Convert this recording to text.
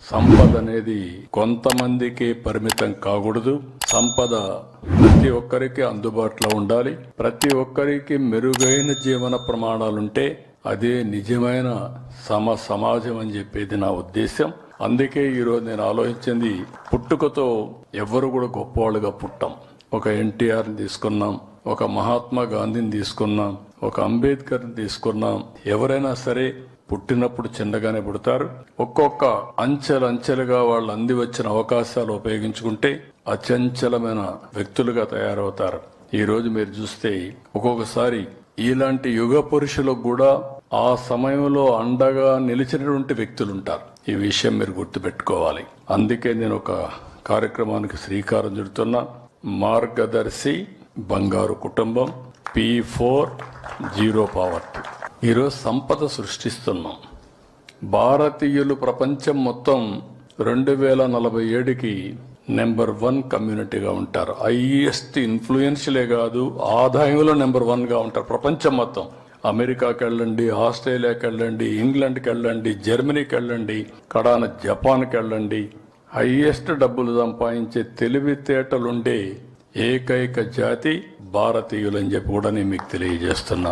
సంపద అనేది కొంతమందికి పరిమితం కాకూడదు. సంపద ప్రతి ఒక్కరికి అందుబాటులో ఉండాలి. ప్రతి ఒక్కరికి మెరుగైన జీవన ప్రమాణాలుంటే అదే నిజమైన సమాజం అని చెప్పేది నా ఉద్దేశం. అందుకే ఈరోజు నేను ఆలోచించింది, పుట్టుకతో ఎవరు కూడా గొప్పవాళ్ళుగా పుట్టాం. ఒక ఎన్టీఆర్ని తీసుకున్నాం, ఒక మహాత్మా గాంధీని తీసుకున్నాం, ఒక అంబేద్కర్ని తీసుకున్నాం. ఎవరైనా సరే పుట్టినప్పుడు చిన్నగానే పుడతారు. ఒక్కొక్క అంచెలుగా వాళ్ళు అంది వచ్చిన అవకాశాలు ఉపయోగించుకుంటే అచంచలమైన వ్యక్తులుగా తయారవుతారు. ఈ రోజు మీరు చూస్తే ఒక్కొక్కసారి ఇలాంటి యుగ పురుషులకు కూడా ఆ సమయంలో అండగా నిలిచినటువంటి వ్యక్తులు ఉంటారు. ఈ విషయం మీరు గుర్తుపెట్టుకోవాలి. అందుకే నేను ఒక కార్యక్రమానికి శ్రీకారం చుడుతున్నా. మార్గదర్శి బంగారు కుటుంబం, P4 జీరో పావర్టీ. ఈరోజు సంపద సృష్టిస్తున్నాం. భారతీయులు ప్రపంచం మొత్తం 2047కి నెంబర్ 1 కమ్యూనిటీగా ఉంటారు. హైయెస్ట్ ఇన్ఫ్లుయెన్షియలే కాదు, ఆదాయంలో నెంబర్ 1గా ఉంటారు ప్రపంచం మొత్తం. అమెరికాకి వెళ్ళండి, ఆస్ట్రేలియాకి వెళ్ళండి, ఇంగ్లాండ్కి వెళ్ళండి, జర్మనీకి వెళ్ళండి, కడాన జపాన్కి వెళ్ళండి. హైయెస్ట్ డబ్బులు సంపాదించే తెలివితేటలుండే ఏకైక జాతి భారతీయులని చెప్పి కూడా నేను మీకు తెలియజేస్తున్నా.